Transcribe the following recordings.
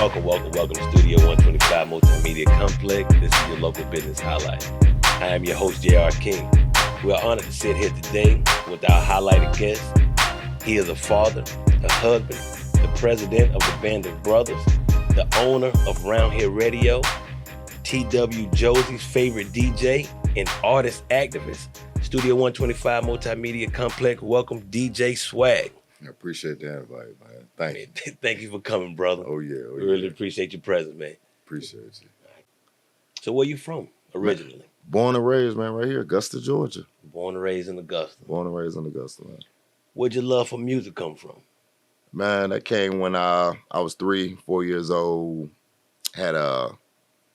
Welcome to Studio 125 Multimedia Complex. This is your local business highlight. I am your host, J.R. King. We are honored to sit here today with our highlighted guest. He is a father, a husband, the president of the Band of Brothers, the owner of Round Here Radio, T.W. Josie's favorite DJ, and artist activist. Studio 125 Multimedia Complex. Welcome, DJ SWAGG. I appreciate the invite, man. Thank you. Thank you for coming, brother. Oh, yeah. We really appreciate your presence, man. Appreciate you. So where you from originally? Born and raised, man, right here, Augusta, Georgia. Born and raised in Augusta. Born and raised in Augusta, man. Where'd your love for music come from? Man, that came when I was 3-4 years old, had a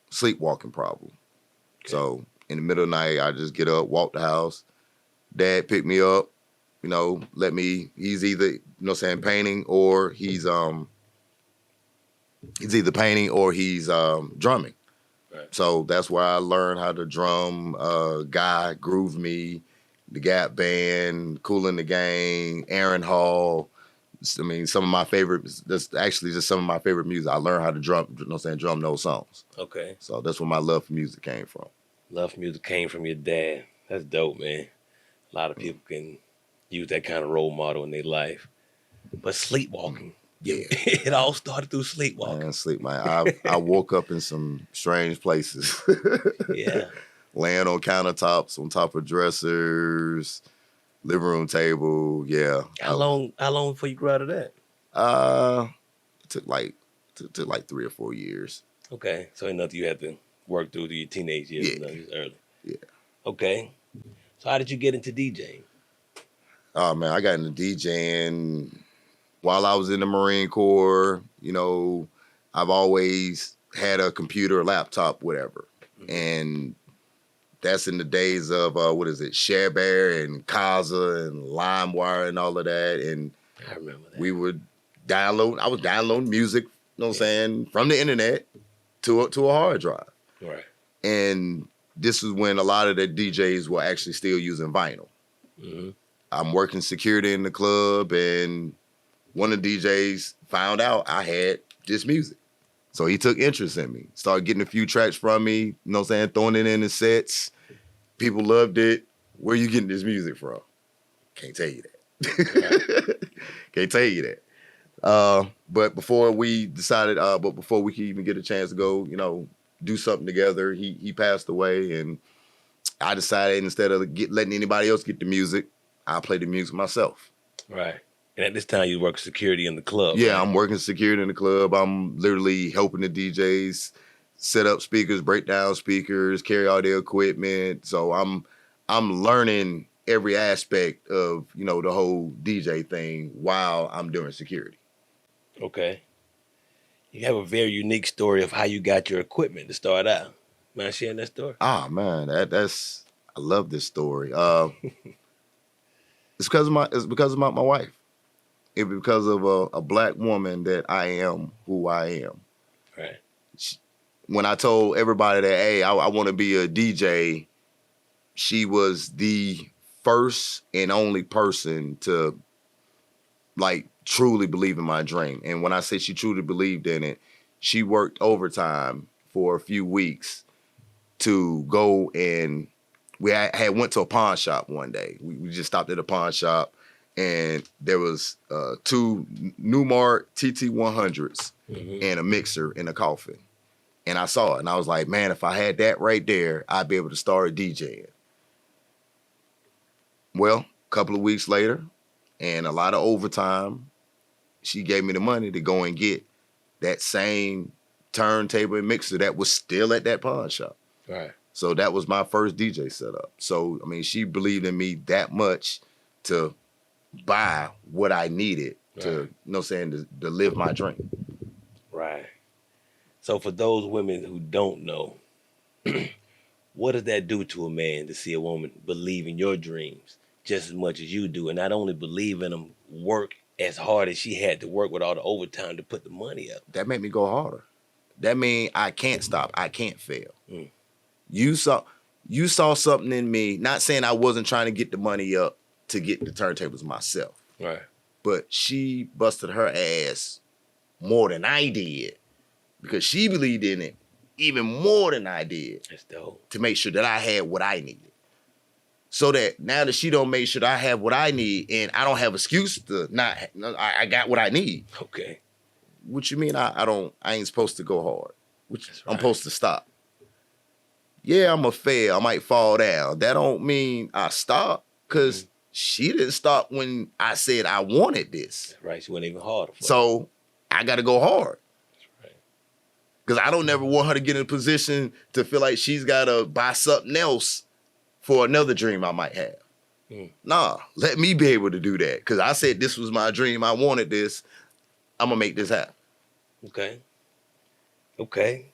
sleepwalking problem. Okay. So in the middle of the night, I just get up, walk the house. Dad picked me up, let me, he's either, painting or he's either painting or he's drumming. Right. So that's where I learned how to drum. Guy, Groove Me, the Gap Band, Kool and the Gang, Aaron Hall. I mean, some of my favorites, that's actually just some of my favorite music. I learned how to drum those songs. Okay. So that's where my love for music came from. Love for music came from your dad. That's dope, man. A lot of people can use that kind of role model in their life. But sleepwalking. Yeah. It all started through sleepwalking. Man. I woke up in some strange places. Yeah. Laying on countertops, on top of dressers, living room table. Yeah. How long before you grew out of that? It took like 3 or 4 years. Okay. So ain't nothing you had to work through your teenage years. Yeah. It was early. Yeah. Okay. So how did you get into DJing? Oh, man, I got into DJing while I was in the Marine Corps. I've always had a computer, a laptop, whatever. Mm-hmm. And that's in the days of, ShareBear and Kazaa and LimeWire and all of that. And I remember that. I was downloading music, from the internet to a hard drive. Right. And this is when a lot of the DJs were actually still using vinyl. Mm-hmm. I'm working security in the club, and one of the DJs found out I had this music. So he took interest in me, started getting a few tracks from me, throwing it in the sets. People loved it. Where you getting this music from? Can't tell you that. Right. Can't tell you that. But before we decided, before we could even get a chance to go, do something together, he passed away, and I decided instead of letting anybody else get the music, I play the music myself. Right. And at this time, you work security in the club. Yeah, right? I'm working security in the club. I'm literally helping the DJs set up speakers, break down speakers, carry all their equipment. So I'm learning every aspect of, the whole DJ thing while I'm doing security. Okay. You have a very unique story of how you got your equipment to start out. Mind sharing that story? Ah, man, I love this story. It's because of my wife. It's because of a black woman that I am who I am. Right. When I told everybody that, hey, I want to be a DJ, she was the first and only person to truly believe in my dream. And when I say she truly believed in it, she worked overtime for a few weeks to go, and we had went to a pawn shop one day. We just stopped at a pawn shop, and there was 2 Newmark TT100s and a mixer in a coffin. And I saw it, and I was like, man, if I had that right there, I'd be able to start DJing. Well, a couple of weeks later, and a lot of overtime, she gave me the money to go and get that same turntable and mixer that was still at that pawn shop. Right. So that was my first DJ setup. So, I mean, she believed in me that much to buy what I needed to, to live my dream. Right. So for those women who don't know, what does that do to a man to see a woman believe in your dreams just as much as you do, and not only believe in them, work as hard as she had to work with all the overtime to put the money up? That made me go harder. That means I can't stop. I can't fail. Mm. You saw something in me, not saying I wasn't trying to get the money up to get the turntables myself. Right. But she busted her ass more than I did because she believed in it even more than I did. That's dope. To make sure that I had what I needed. So that now that she don't make sure that I have what I need and I don't have excuse to not, I got what I need. Okay. What you mean I ain't supposed to go hard? Which That's I'm right. supposed to stop. Yeah, I'm a fail. I might fall down. That don't mean I stop, because she didn't stop when I said I wanted this. That's right. She went even harder for you. So I got to go hard. That's right. Because I don't never want her to get in a position to feel like she's got to buy something else for another dream I might have. Nah, let me be able to do that. Because I said this was my dream. I wanted this. I'm going to make this happen. Okay. Okay.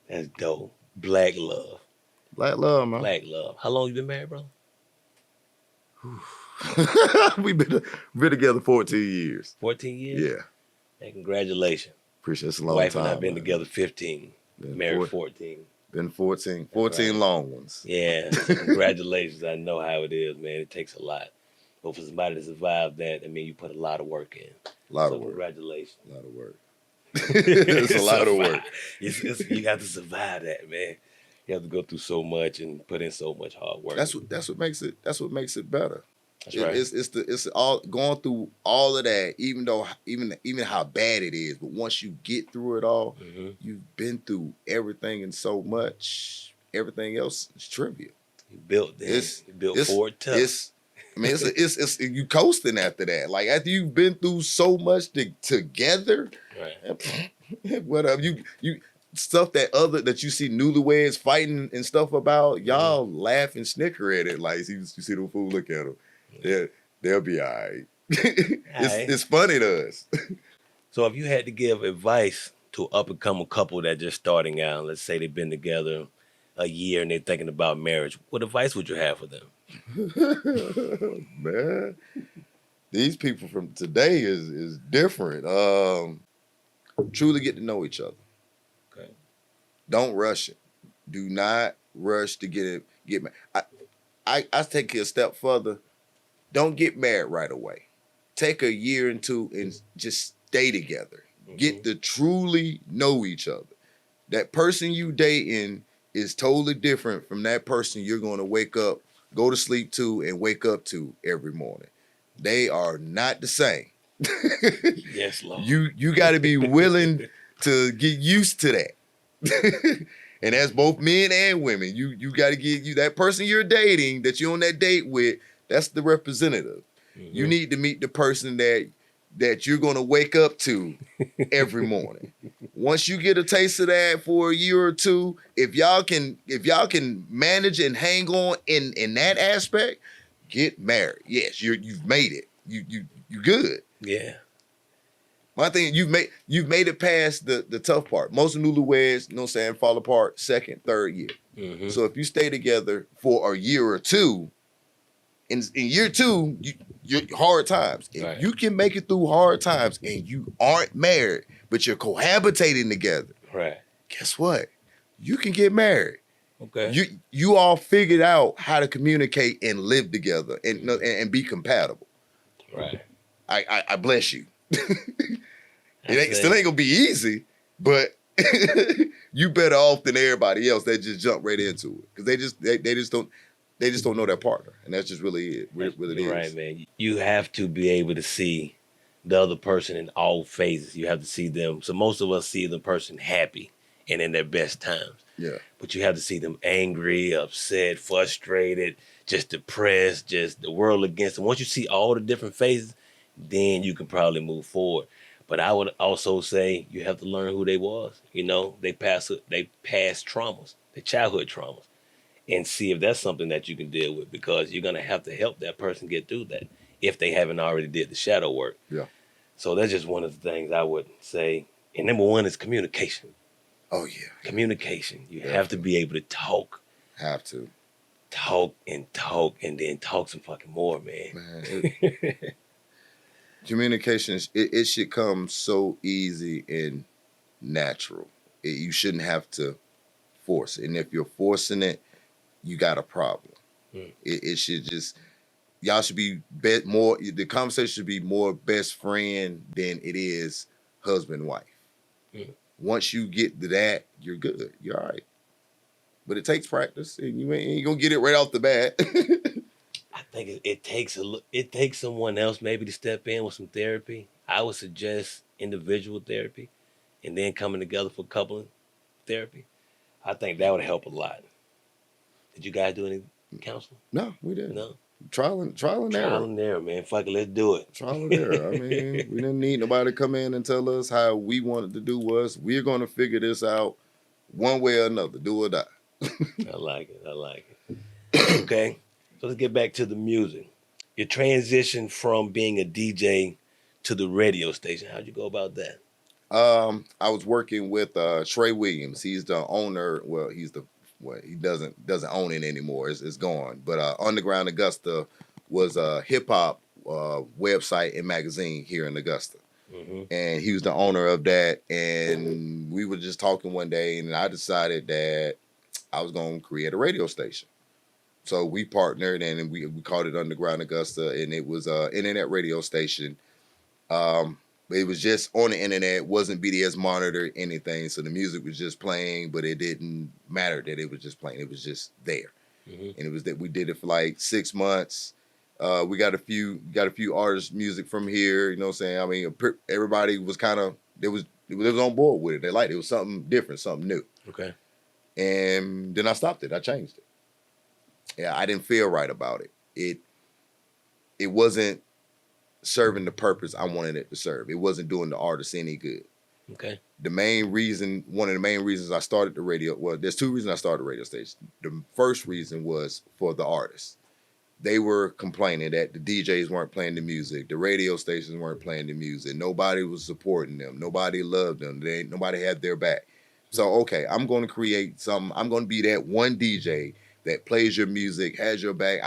That's dope. Black love. Black love, man. Black love. How long you been married, brother? We've been together 14 years. 14 years? Yeah. Hey, congratulations. Appreciate it. It's a long Wife time. and I been man. together 15. Married 14. Been 14 right. Long ones. Yeah. So congratulations. I know how it is, man. It takes a lot. But for somebody to survive that, I mean, you put a lot of work in. A lot of work. Congratulations. A lot of work. It's a lot of work. You have to survive that, man. You have to go through so much and put in so much hard work. That's what makes it better. That's right. It's all going through all of that, even how bad it is. But once you get through it all, you've been through everything and so much. Everything else is trivial. You built this. You built Ford tough. It's you coasting after that. Like after you've been through so much together, right? Whatever you stuff that you see newlyweds fighting and stuff about, y'all laugh and snicker at it. Like you see the fool look at them. Yeah, they'll be all right. It's funny to us. So if you had to give advice to up and coming couple that just starting out, let's say they've been together a year and they're thinking about marriage, what advice would you have for them? Man, these people from today is different. Truly get to know each other. Okay. Don't rush it. Do not rush to get married. I take it a step further. Don't get married right away. Take a year or two and just stay together. Get to truly know each other. That person you dating is totally different from that person you're going to wake up, go to sleep to, and wake up to every morning. They are not the same. Yes, Lord. You got to be willing to get used to that. And that's both men and women. You got to get that person you're dating, that you're on that date with, that's the representative. You need to meet the person that you're going to wake up to every morning. Once you get a taste of that for a year or two, if y'all can manage and hang on in that aspect, get married. Yes, you've made it. You good. Yeah. My thing, you've made it past the tough part. Most newlyweds, you know what I'm saying, fall apart second, third year. So if you stay together for a year or two, in year two, you're hard times. If you can make it through hard times and you aren't married, but you're cohabitating together, right? Guess what? You can get married. Okay. You all figured out how to communicate and live together and be compatible. Right. I bless you. Still ain't gonna be easy, but you better off than everybody else that just jump right into it, because they just don't know their partner, and that's just really it. Really is. Right, man. You have to be able to see the other person in all phases. You have to see them. So most of us see the person happy and in their best times. Yeah. But you have to see them angry, upset, frustrated, just depressed, just the world against them. Once you see all the different phases, then you can probably move forward. But I would also say you have to learn who they was. You know, they past traumas, their childhood traumas, and see if that's something that you can deal with, because you're gonna have to help that person get through that if they haven't already did the shadow work. Yeah. So that's just one of the things I would say. And number one is communication. Oh yeah. Communication. You have to be able to talk. Have to. Talk and then talk some fucking more, man. Communication, it should come so easy and natural. You shouldn't have to force it. And if you're forcing it, you got a problem. It should just, y'all should be more, the conversation should be more best friend than it is husband, wife. Once you get to that, you're good. You're all right. But it takes practice, and you ain't gonna get it right off the bat. I think it takes someone else maybe to step in with some therapy. I would suggest individual therapy, and then coming together for coupling therapy. I think that would help a lot. Did you guys do any counseling? No, we didn't. No. Trial and error. Trial and error, man. Fuck it, let's do it. Trial and error. I mean, we didn't need nobody to come in and tell us how we wanted to do was. We're gonna figure this out one way or another, do or die. I like it. Okay, so let's get back to the music. Your transition from being a DJ to the radio station. How'd you go about that? I was working with Trey Williams. He's the owner. Well, he doesn't own it anymore. It's gone. But Underground Augusta was a hip hop website and magazine here in Augusta. Mm-hmm. And he was the owner of that. And we were just talking one day, and I decided that I was going to create a radio station. So we partnered, and we called it Underground Augusta, and it was an internet radio station. It was just on the internet, wasn't BDS monitored, anything. So the music was just playing, but it didn't matter that it was just playing. It was just there. Mm-hmm. And it was that we did it for like 6 months. We got a few artists' music from here. You know what I'm saying? I mean, everybody was kind of, they was on board with it. They liked it. It was something different, something new. Okay. And then I stopped it. I changed it. Yeah, I didn't feel right about it. It wasn't serving the purpose I wanted it to serve. It wasn't doing the artists any good. Okay. One of the main reasons I started the radio, well, there's two reasons I started the radio station. The first reason was for the artists. They were complaining that the DJs weren't playing the music. The radio stations weren't playing the music. Nobody was supporting them. Nobody loved them. Nobody had their back. So, okay, I'm going to create something. I'm going to be that one DJ that plays your music, has your back.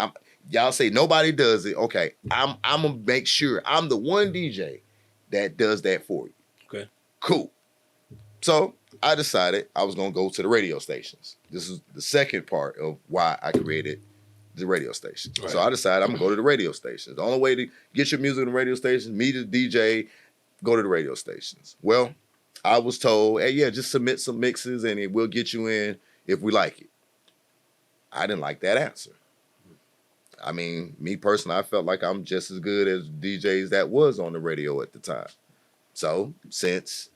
Y'all say nobody does it. Okay, I'm gonna make sure I'm the one DJ that does that for you. Okay, cool. So I decided I was gonna go to the radio stations. This is the second part of why I created the radio station. Right. So I decided I'm gonna go to the radio stations. The only way to get your music on the radio stations, me the DJ, go to the radio stations. Well, I was told, hey, yeah, just submit some mixes and we'll get you in if we like it. I didn't like that answer. I mean, me personally, I felt like I'm just as good as DJs that was on the radio at the time. So since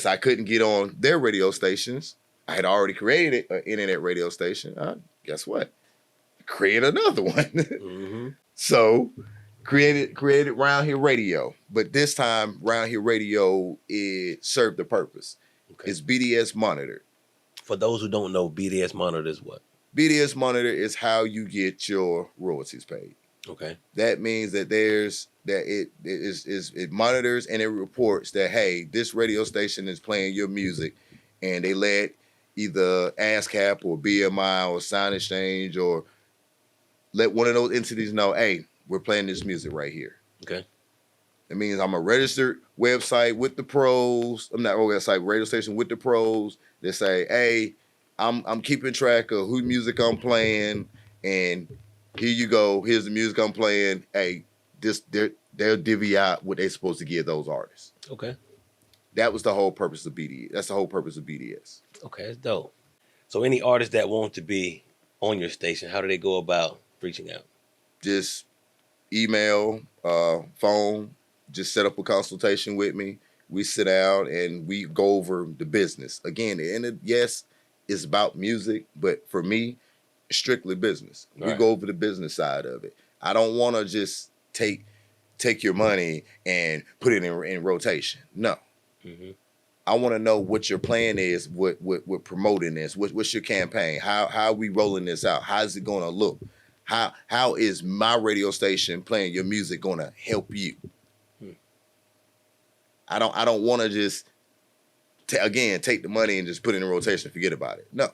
I couldn't get on their radio stations, I had already created an internet radio station. Guess what? Create another one. Mm-hmm. So created Round Here Radio. But this time, Round Here Radio, it served the purpose. Okay. It's BDS monitored. For those who don't know, BDS monitored is what? BDS monitor is how you get your royalties paid. Okay. That means that it monitors and it reports that, hey, this radio station is playing your music, and they let either ASCAP or BMI or Sound Exchange or let one of those entities know, hey, we're playing this music right here. Okay. It means I'm a registered website with the pros. I'm not a website, radio station with the pros. They say, hey, I'm keeping track of who music I'm playing, and here you go. Here's the music I'm playing. Hey, they'll divvy out what they're supposed to give those artists. Okay. That was the whole purpose of BDS. That's the whole purpose of BDS. Okay, that's dope. So any artists that want to be on your station, how do they go about reaching out? Just email, phone, just set up a consultation with me. We sit down and we go over the business. Again, yes, it's about music, but for me, it's strictly business. Right. We go over the business side of it. I don't want to just take your money and put it in rotation. No. Mm-hmm. I want to know what your plan is with promoting this. What's your campaign? How are we rolling this out? How's it going to look? How is my radio station playing your music going to help you? I don't want to just take the money and just put it in rotation and forget about it. No.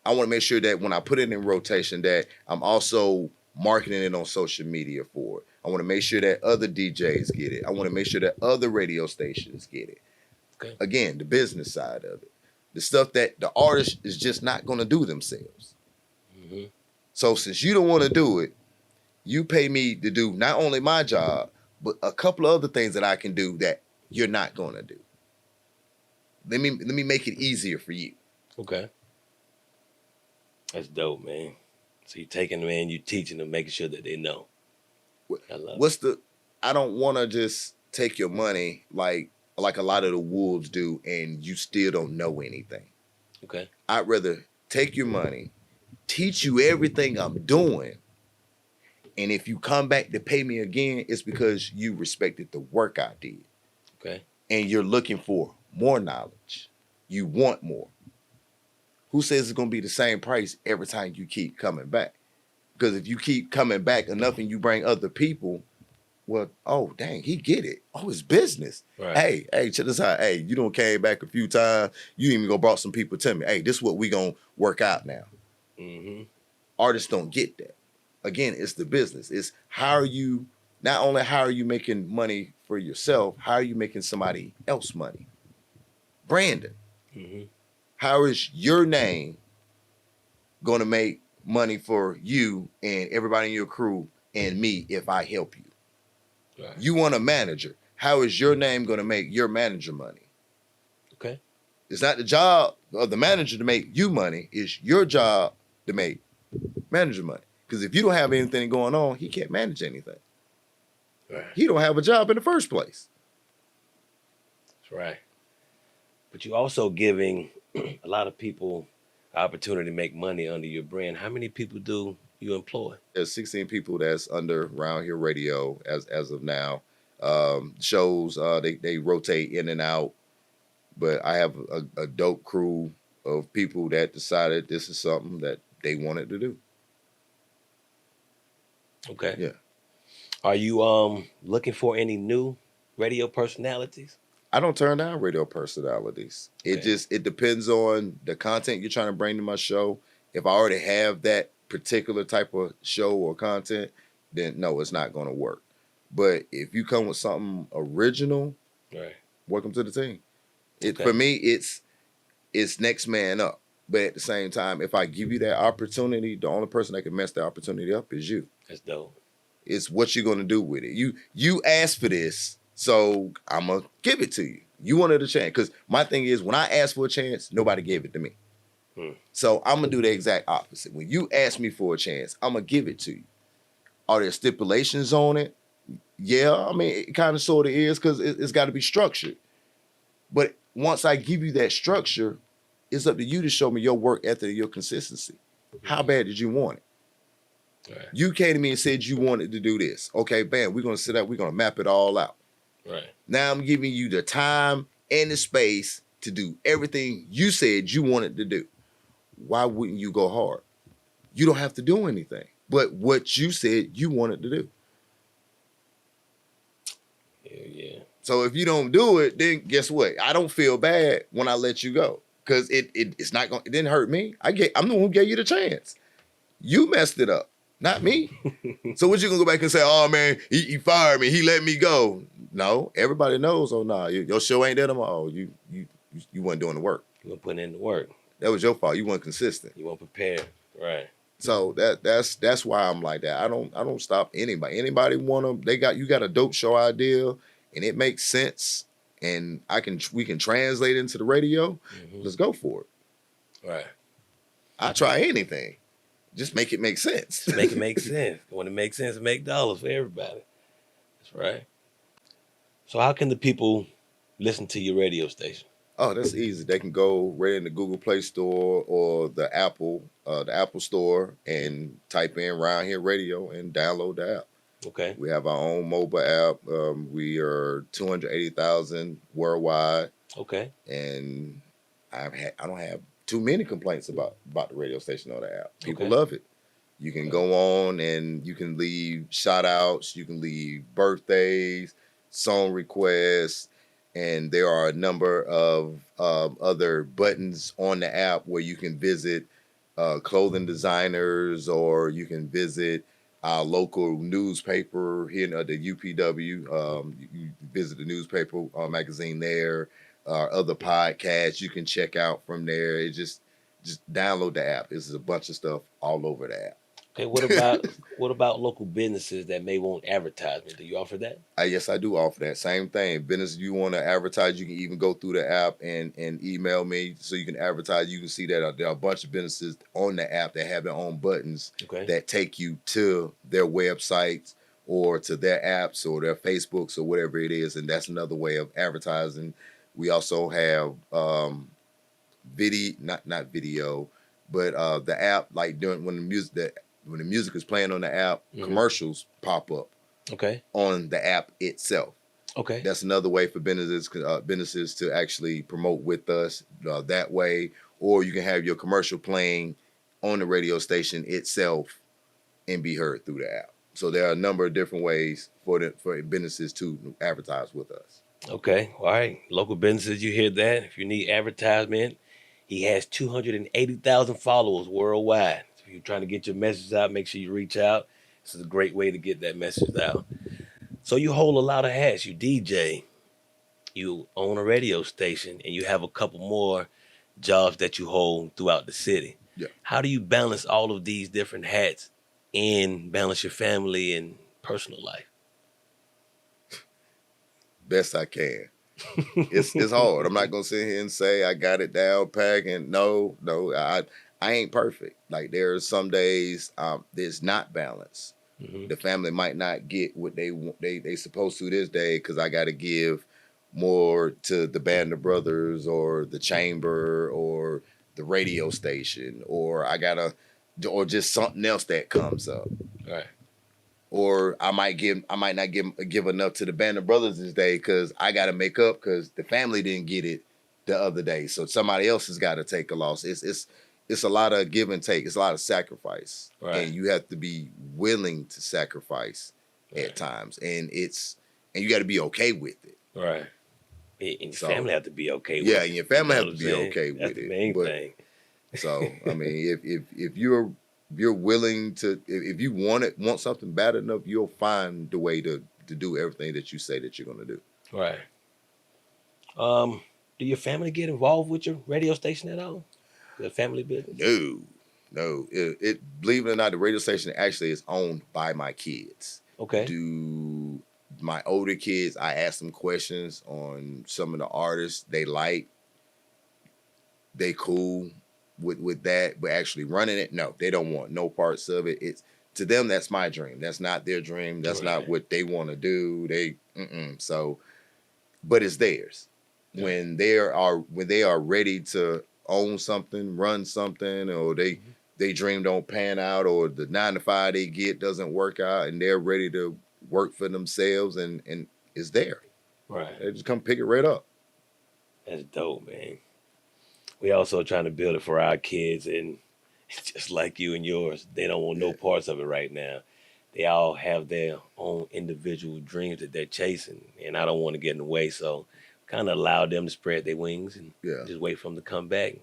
I want to make sure that when I put it in rotation that I'm also marketing it on social media for it. I want to make sure that other DJs get it. I want to make sure that other radio stations get it. Okay. Again, the business side of it. The stuff that the artist is just not going to do themselves. Mm-hmm. So since you don't want to do it, you pay me to do not only my job, but a couple of other things that I can do that you're not going to do. Let me make it easier for you. Okay. That's dope, man. So you taking them in, you teaching them, making sure that they know. I love What's it. the? I don't want to just take your money like a lot of the wolves do, and you still don't know anything. Okay. I'd rather take your money, teach you everything I'm doing, and if you come back to pay me again, it's because you respected the work I did. Okay. And you're looking for more knowledge. You want more. Who says it's gonna be the same price every time you keep coming back? Because if you keep coming back enough and you bring other people, well, oh dang, he get it. Oh, it's business. Right. Hey, check this out. Hey, you don't came back a few times. You even go brought some people to me. Hey, this is what we gonna work out now. Mm-hmm. Artists don't get that. Again, it's the business. It's how are you, not only how are you making money for yourself, how are you making somebody else money? Brandon. Mm-hmm. How is your name going to make money for you and everybody in your crew and me if I help you? Right. You want a manager. How is your name going to make your manager money? Okay. It's not the job of the manager to make you money. It's your job to make manager money. Because if you don't have anything going on, he can't manage anything. Right. He don't have a job in the first place. That's right. But you're also giving a lot of people opportunity to make money under your brand. How many people do you employ? There's 16 people that's under Round Here Radio as of now. Shows they rotate in and out, but I have a dope crew of people that decided this is something that they wanted to do. Okay. Yeah. Are you looking for any new radio personalities? I don't turn down radio personalities. Okay. It depends on the content you're trying to bring to my show. If I already have that particular type of show or content, then no, it's not going to work. But if you come with something original, Right. welcome to the team. Okay. For me, it's next man up. But at the same time, if I give you that opportunity, the only person that can mess that opportunity up is you. That's dope. It's what you're gonna do with it. You asked for this, so I'm gonna give it to you. You wanted a chance, because my thing is, when I asked for a chance, nobody gave it to me. So I'm gonna do the exact opposite. When you ask me for a chance, I'm gonna give it to you. Are there stipulations on it? Yeah, I mean, it kind of sort of is, because it's got to be structured. But once I give you that structure, it's up to you to show me your work ethic and your consistency. How bad did you want it? Right. You came to me and said you wanted to do this. Okay, bam, we're going to sit up, we're going to map it all out. Right. Now I'm giving you the time and the space to do everything you said you wanted to do. Why wouldn't you go hard? You don't have to do anything but what you said you wanted to do. Yeah. So if you don't do it, then guess what? I don't feel bad when I let you go, because it's not going. It didn't hurt me. I'm the one who gave you the chance. You messed it up, not me. So what you gonna go back and say? Oh man, he fired me. He let me go. No, everybody knows. Oh nah, your show ain't there tomorrow. You weren't doing the work. You want to put in the work. That was your fault. You weren't consistent. You weren't prepared. Right. So that's why I'm like that. I don't stop anybody. Anybody want to? You got a dope show idea, and it makes sense, and we can translate it into the radio. Mm-hmm. Let's go for it. Right. I try anything. Just make it make sense. Make it make sense. When it makes sense, it make dollars for everybody. That's right. So how can the people listen to your radio station? Oh, that's easy. They can go right in the Google Play Store or the Apple Store and type in Round Here Radio and download the app. Okay. We have our own mobile app. We are 280,000 worldwide. Okay. And I don't have too many complaints about the radio station or the app. People Okay. love it. You can go on and you can leave shout outs, you can leave birthdays, song requests, and there are a number of other buttons on the app where you can visit clothing designers, or you can visit our local newspaper here in the UPW. You visit the newspaper magazine there. Other podcasts you can check out from there. It just download the app. There's a bunch of stuff all over the app. Okay, what about local businesses that may want advertisement? Do you offer that? Yes, I do offer that same thing. Business, you want to advertise, you can even go through the app and email me so you can advertise. You can see that there are a bunch of businesses on the app that have their own buttons Okay. that take you to their websites or to their apps or their Facebooks or whatever it is, and that's another way of advertising. We also have video, not video, but the app, like during when the music is playing on the app, commercials pop up. Okay. On the app itself. Okay. That's another way for businesses to actually promote with us that way. Or you can have your commercial playing on the radio station itself and be heard through the app. So there are a number of different ways for businesses to advertise with us. Okay. All right. Local businesses, you hear that? If you need advertisement, he has 280,000 followers worldwide. So if you're trying to get your message out, make sure you reach out. This is a great way to get that message out. So you hold a lot of hats. You DJ, you own a radio station, and you have a couple more jobs that you hold throughout the city. Yeah. How do you balance all of these different hats and balance your family and personal life? Best I can. It's hard. I'm not gonna sit here and say I got it down pack, and no, I ain't perfect. Like there are some days there's not balance. The family might not get what they supposed to this day because I got to give more to the Band of Brothers or the Chamber or the radio station, or or just something else that comes up. Right. Or I might not give enough to the Band of Brothers this day because I got to make up because the family didn't get it the other day, so somebody else has got to take a loss. It's a lot of give and take. It's a lot of sacrifice, right. And you have to be willing to sacrifice at times, and you got to be okay with it. Right. And your family have to be okay with it. Yeah, and your family have to be okay That's with the it. main thing. So I mean, if you're willing to, if you want something bad enough, you'll find the way to do everything that you say that you're going to do. Right. Do your family get involved with your radio station at all? The family business? No. It believe it or not, the radio station actually is owned by my kids. Okay. Do my older kids, I ask them questions on some of the artists they like. They cool with that, but actually running it, no, they don't want no parts of it. It's to them, that's my dream. That's not their dream. That's not what they want to do. So, but it's theirs. Yeah. When they are ready to own something, run something, or they dream don't pan out, or the 9 to 5 they get doesn't work out, and they're ready to work for themselves, and it's there. Right. They just come pick it right up. That's dope, man. We also trying to build it for our kids, and just like you and yours, they don't want no parts of it right now. They all have their own individual dreams that they're chasing, and I don't want to get in the way, so kind of allow them to spread their wings and just wait for them to come back,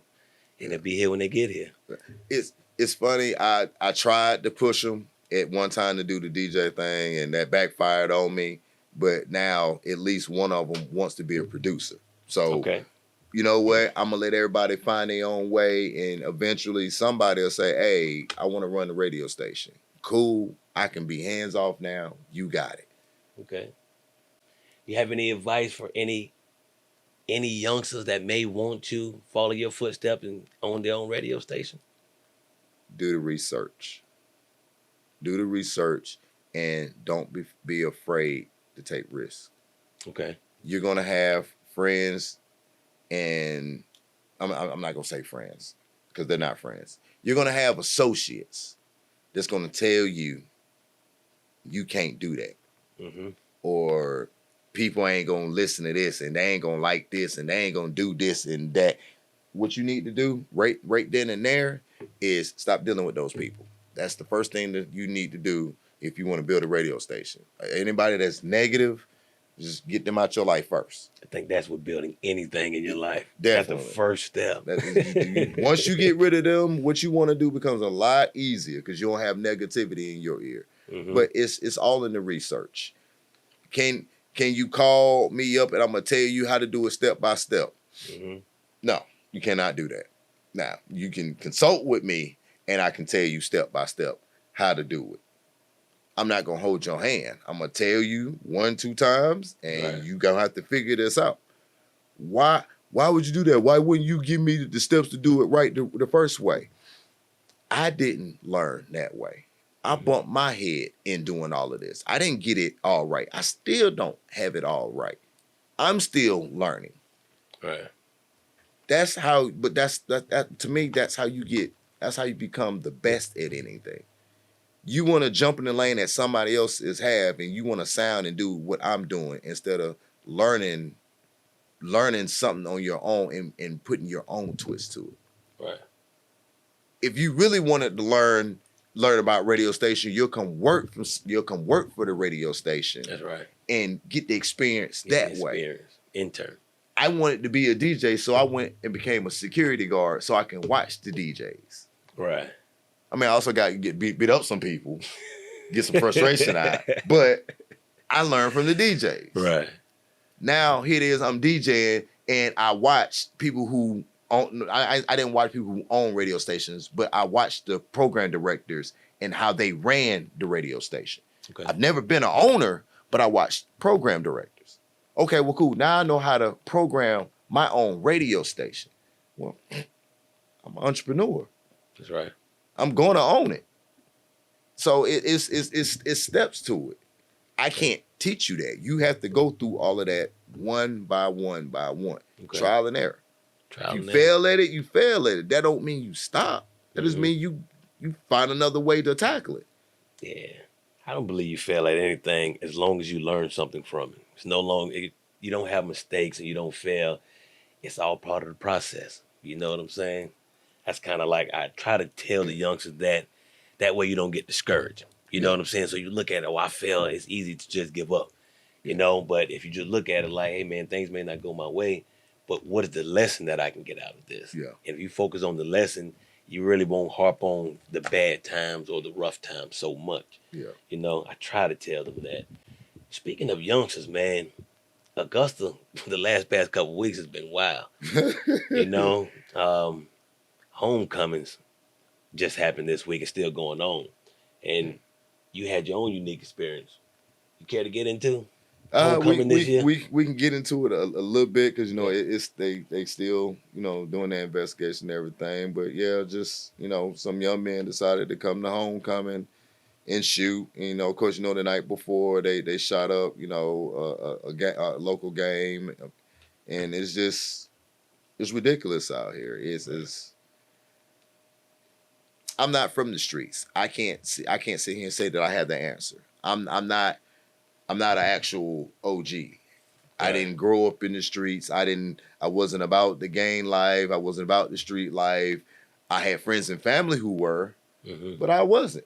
and they'll be here when they get here. It's funny. I tried to push them at one time to do the DJ thing, and that backfired on me. But now at least one of them wants to be a producer. So, you know what? I'm going to let everybody find their own way, and eventually somebody will say, hey, I want to run the radio station. Cool. I can be hands off now. You got it. Okay. You have any advice for any youngsters that may want to follow your footsteps and own their own radio station? Do the research. Do the research, and don't be afraid to take risks. Okay. You're going to have friends, and I'm not going to say friends because they're not friends. You're going to have associates that's going to tell you can't do that. Mm-hmm. Or people ain't going to listen to this, and they ain't going to like this, and they ain't going to do this and that. What you need to do right then and there is stop dealing with those people. That's the first thing that you need to do if you want to build a radio station. Anybody that's negative, just get them out your life first. I think that's what building anything in your life. Definitely. That's the first step. Once you get rid of them, what you want to do becomes a lot easier because you don't have negativity in your ear. Mm-hmm. But it's all in the research. Can you call me up and I'm going to tell you how to do it step by step? Mm-hmm. No, you cannot do that. Now, you can consult with me and I can tell you step by step how to do it. I'm not gonna hold your hand. I'm gonna tell you 1, 2 times, and you gonna have to figure this out. Why would you do that? Why wouldn't you give me the steps to do it right the first way? I didn't learn that way. I bumped my head in doing all of this. I didn't get it all right. I still don't have it all right. I'm still learning. Right. That's how, but that to me, that's how you become the best at anything. You want to jump in the lane that somebody else is have, and you want to sound and do what I'm doing instead of learning something on your own and putting your own twist to it. Right. If you really wanted to learn about radio station, you'll come work for the radio station. That's right. And get the experience that way. Intern. I wanted to be a DJ, so I went and became a security guard so I can watch the DJs. Right. I mean, I also got to get beat up some people, get some frustration out. But I learned from the DJs. Right. Now, here it is, I'm DJing, and I watched people who own, I didn't watch people who own radio stations, but I watched the program directors and how they ran the radio station. Okay. I've never been an owner, but I watched program directors. Okay, well, cool. Now I know how to program my own radio station. Well, I'm an entrepreneur. That's right. I'm going to own it. So it's steps to it. I can't teach you that. You have to go through all of that one by one by one. Okay. Trial and error. You fail at it, you fail at it. That don't mean you stop. That just mean you find another way to tackle it. Yeah. I don't believe you fail at anything as long as you learn something from it. It's no longer, you don't have mistakes and you don't fail. It's all part of the process. You know what I'm saying? That's kind of like I try to tell the youngsters that way you don't get discouraged. You know what I'm saying? So you look at it, I failed. It's easy to just give up, you know? But if you just look at it like, hey, man, things may not go my way, but what is the lesson that I can get out of this? Yeah. And if you focus on the lesson, you really won't harp on the bad times or the rough times so much. Yeah. You know, I try to tell them that. Speaking of youngsters, man, Augusta, the past couple of weeks has been wild. You know, homecomings just happened this week. It's still going on. And you had your own unique experience. You care to get into homecoming this year? We can get into it a little bit because, you know, it's they still, you know, doing their investigation and everything. But, yeah, just, you know, some young men decided to come to homecoming and shoot. And, you know, of course, you know, the night before they shot up, you know, a local game. And it's ridiculous out here. It's I'm not from the streets. I can't sit here and say that I have the answer. I'm not an actual OG. Right. I didn't grow up in the streets. I wasn't about the gang life. I wasn't about the street life. I had friends and family who were, but I wasn't.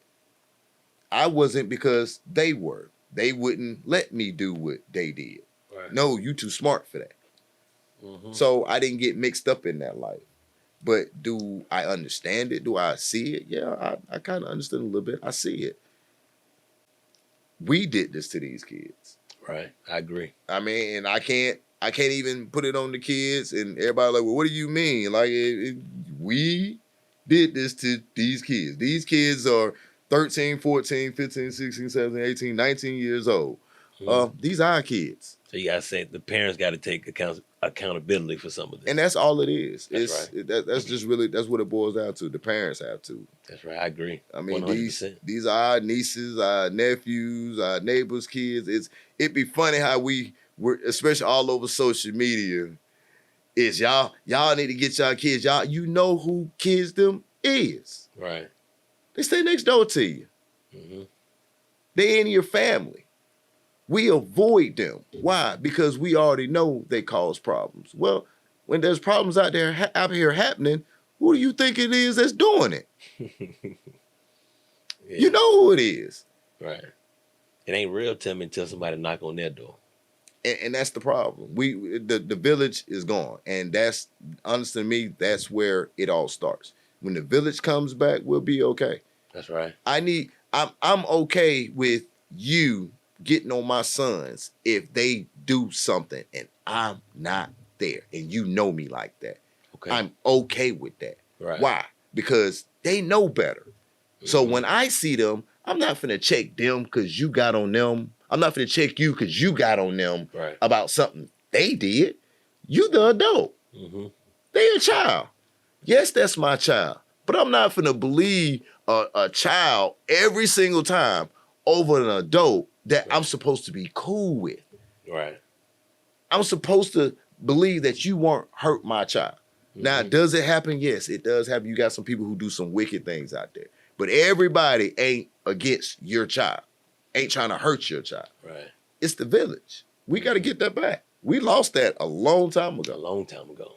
I wasn't because they were. They wouldn't let me do what they did. Right. No, you too smart for that. So I didn't get mixed up in that life. But do I understand it? Do I see it? Yeah, I kind of understand a little bit. I see it. We did this to these kids. Right, I agree. I mean, and I can't even put it on the kids, and everybody like, well, what do you mean? Like, we did this to these kids. These kids are 13, 14, 15, 16, 17, 18, 19 years old. These are our kids. So you gotta say the parents got to take accountability for some of this, and that's all it is. That's right. That's just really that's what it boils down to. The parents have to. That's right. I agree. I mean, 100%. These are our nieces, our nephews, our neighbors' kids. It'd be funny how we're especially all over social media. Is y'all need to get y'all kids. Y'all, you know who kids them is. Right. They stay next door to you. They in your family. We avoid them. Why? Because we already know they cause problems. Well, when there's problems out here happening, who do you think it is that's doing it? Yeah. You know who it is. Right. It ain't real to me until somebody knock on their door. And that's the problem. The village is gone. And that's, honestly to me, that's where it all starts. When the village comes back, we'll be okay. That's right. I'm okay with you getting on my sons if they do something and I'm not there and you know me like that. Okay. I'm okay with that. Right. Why? Because they know better. So when I see them, I'm not finna check them because you got on them. I'm not finna check you because you got on them about something they did. You the adult. They a child. Yes, that's my child. But I'm not finna believe a child every single time over an adult that I'm supposed to be cool with. Right. I'm supposed to believe that you won't hurt my child. Now, does it happen? Yes, it does happen. You got some people who do some wicked things out there. But everybody ain't against your child. Ain't trying to hurt your child. Right. It's the village. We got to get that back. We lost that a long time ago. A long time ago.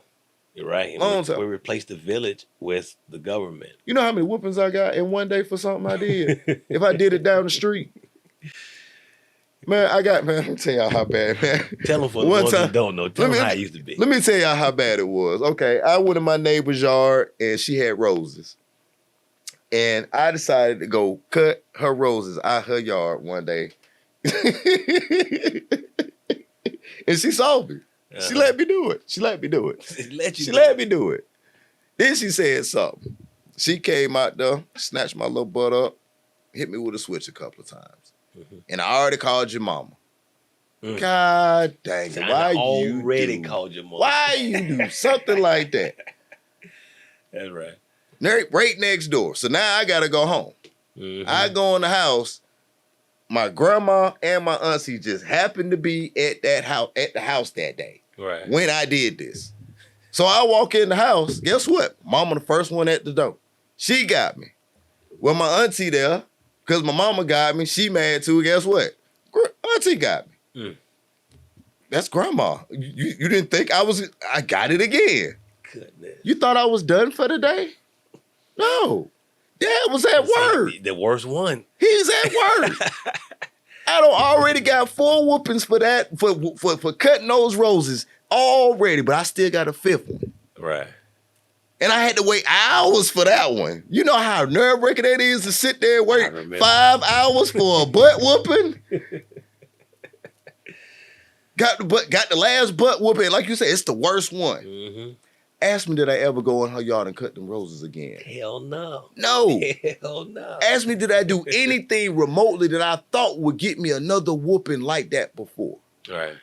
You're right. And we replaced the village with the government. You know how many whoopings I got in one day for something I did? If I did it down the street. Man, let me tell y'all how bad, man. Tell them for the ones that don't know. Tell them how it used to be. Let me tell y'all how bad it was. Okay, I went in my neighbor's yard and she had roses. And I decided to go cut her roses out her yard one day. And she saw me. She let me do it. She let me do it. Then she said something. She came out there, snatched my little butt up, hit me with a switch a couple of times. And I already called your mama. God dang it. Why you do something like that? That's right. Right next door. So now I gotta go home. I go in the house. My grandma and my auntie just happened to be at the house that day. Right. When I did this. So I walk in the house. Guess what? Mama the first one at the door. She got me. Well, my auntie there, because my mama got me, she mad too. Guess what? Auntie got me. That's grandma. You didn't think I got it again. Goodness. You thought I was done for the day? No. Dad was at work. The worst one. He's at work. I don't already got 4 whoopings for that, for cutting those roses already, but I still got a 5th one. Right. And I had to wait hours for that one. You know how nerve-wracking that is to sit there and wait 5 hours for a butt whooping? Got the last butt whooping. Like you said, it's the worst one. Ask me, did I ever go in her yard and cut them roses again? Hell no. No. Hell no. Ask me, did I do anything remotely that I thought would get me another whooping like that before? Right.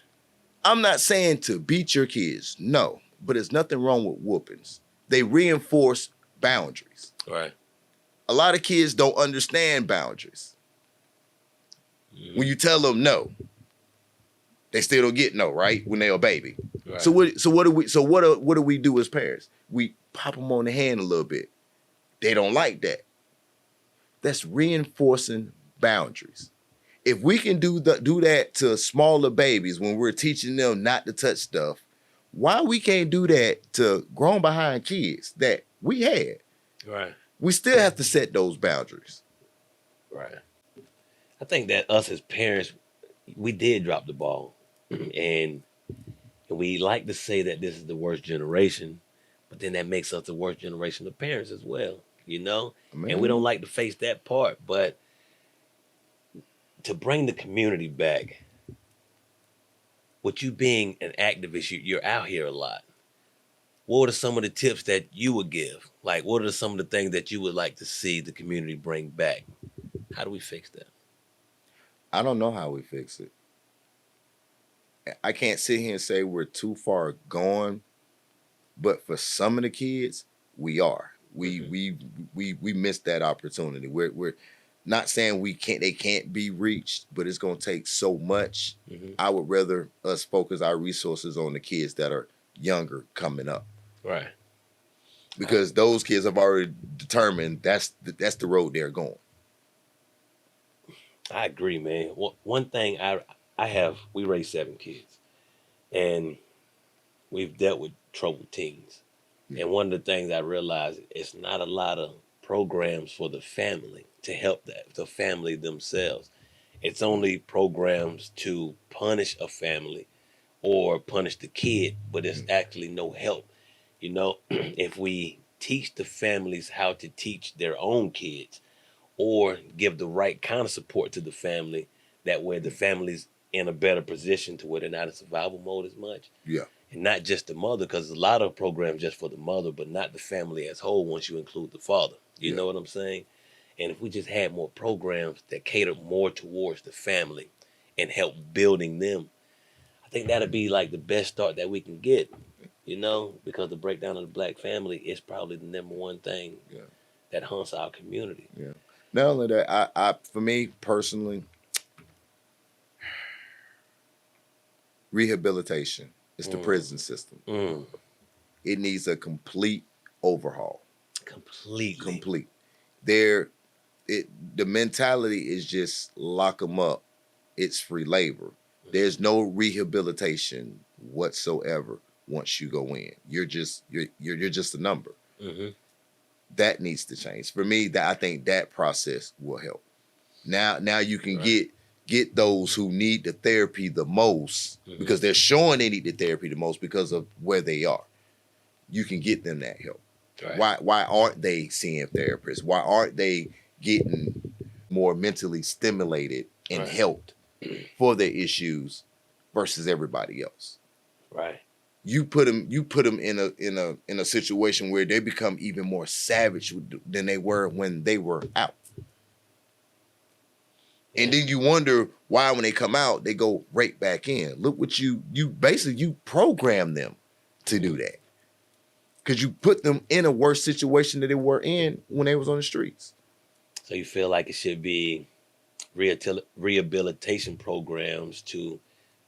I'm not saying to beat your kids, no, but there's nothing wrong with whoopings. They reinforce boundaries. Right. A lot of kids don't understand boundaries. When you tell them no, they still don't get no, right? When they're a baby. Right. So what do we do as parents? We pop them on the hand a little bit. They don't like that. That's reinforcing boundaries. If we can do that to smaller babies when we're teaching them not to touch stuff, why we can't do that to grown behind kids that we had? Right. We still have to set those boundaries. Right. I think that us as parents, we did drop the ball. And we like to say that this is the worst generation, but then that makes us the worst generation of parents as well, you know? And we don't like to face that part, but to bring the community back, with you being an activist, you're out here a lot. What are some of the tips that you would give? Like, what are some of the things that you would like to see the community bring back? How do we fix that? I don't know how we fix it. I can't sit here and say we're too far gone, but for some of the kids, we are. We missed that opportunity. We're not saying they can't be reached, but it's gonna take so much. I would rather us focus our resources on the kids that are younger coming up. Right. Because those kids have already determined that's the road they're going. I agree, man. One thing we raised 7 kids, and we've dealt with troubled teens. And one of the things I realized, it's not a lot of programs for the family to help the family themselves. It's only programs to punish a family or punish the kid, but it's actually no help. You know, if we teach the families how to teach their own kids or give the right kind of support to the family, that way the family's in a better position to where they're not in survival mode as much. Yeah. And not just the mother, because a lot of programs just for the mother, but not the family as whole once you include the father. You know what I'm saying? And if we just had more programs that cater more towards the family and help building them, I think that'd be like the best start that we can get, because the breakdown of the black family is probably the number one thing that haunts our community. Yeah. Not only that, I for me personally, rehabilitation is the prison system. It needs a complete overhaul. Completely. Complete. The mentality is just lock them up. It's free labor. There's no rehabilitation whatsoever once you go in. You're just a number. That needs to change. For me, I think that process will help. Now you can get those who need the therapy the most because they're showing they need the therapy the most because of where they are. You can get them that help. Right. Why aren't they seeing therapists? Why aren't they getting more mentally stimulated and helped for their issues versus everybody else? Right. You put them in a situation where they become even more savage than they were when they were out. And then you wonder why when they come out, they go right back in. Look what you basically program them to do that. Because you put them in a worse situation than they were in when they was on the streets. So you feel like it should be rehabilitation programs to,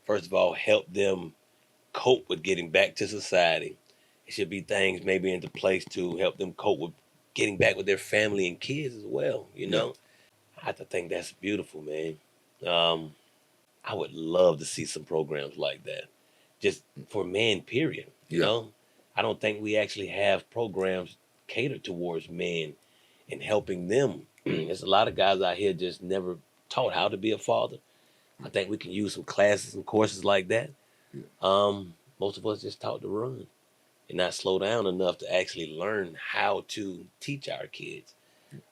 first of all, help them cope with getting back to society. It should be things maybe into place to help them cope with getting back with their family and kids as well, I think that's beautiful, man. I would love to see some programs like that, just for men, period, you know? I don't think we actually have programs catered towards men and helping them. There's a lot of guys out here just never taught how to be a father. I think we can use some classes and courses like that. Most of us just taught to run and not slow down enough to actually learn how to teach our kids.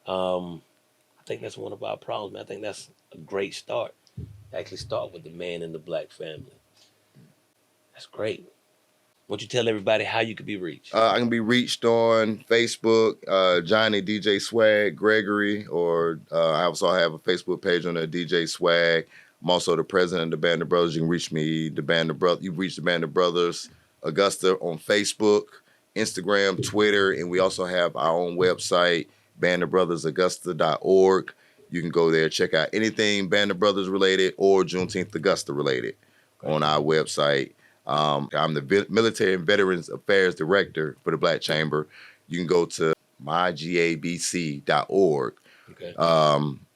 I think that's one of our problems, man. I think that's a great start. Actually start with the man and the black family. That's great. Why don't you tell everybody how you could be reached? I can be reached on Facebook, Johnny DJ Swag Gregory, or I also have a Facebook page on there, DJ Swag. I'm also the president of the Band of Brothers. You can reach me, you reach the Band of Brothers Augusta on Facebook, Instagram, Twitter, and we also have our own website, bandofbrothersaugusta.org. You can go there, check out anything Band of Brothers related or Juneteenth Augusta related on our website. I'm the Military and Veterans Affairs Director for the Black Chamber. You can go to mygabc.org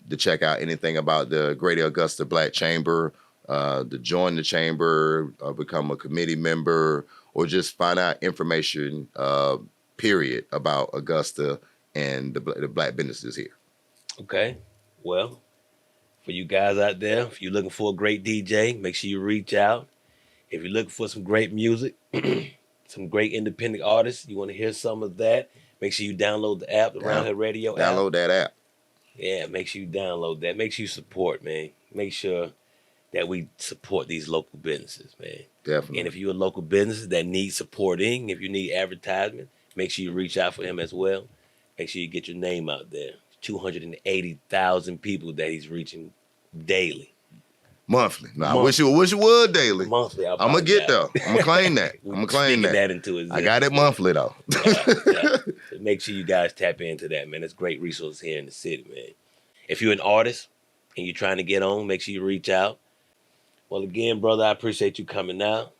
to check out anything about the Greater Augusta Black Chamber, to join the chamber, become a committee member, or just find out information, period, about Augusta and the black businesses here. Okay. Well, for you guys out there, if you're looking for a great DJ, make sure you reach out. If you're looking for some great music, some great independent artists, you want to hear some of that, make sure you download the app, the Round Hill Radio app. Download that app. Yeah, make sure you download that. Make sure you support, man. Make sure that we support these local businesses, man. Definitely. And if you're a local business that needs supporting, if you need advertisement, make sure you reach out for him as well. Make sure you get your name out there. 280,000 people that he's reaching daily. Monthly. No, I wish you would daily. Monthly. I'm going to get there. I'm going to claim that. I'm going to claim that. Into I got it monthly, though. So make sure you guys tap into that, man. It's a great resource here in the city, man. If you're an artist and you're trying to get on, make sure you reach out. Well, again, brother, I appreciate you coming out.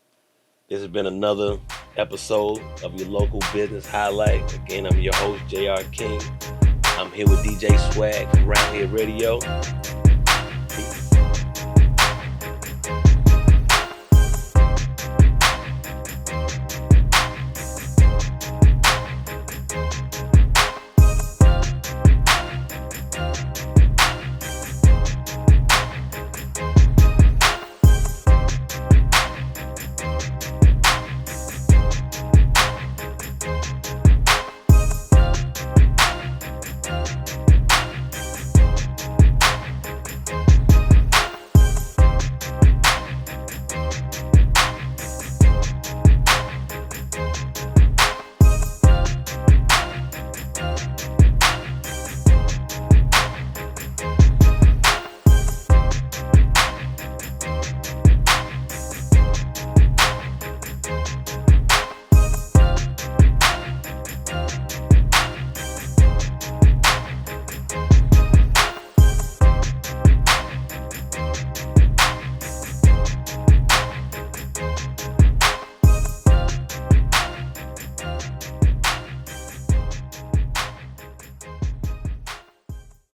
This has been another episode of your local business highlight. Again, I'm your host, JR King. I'm here with DJ Swag from Round Hill Radio.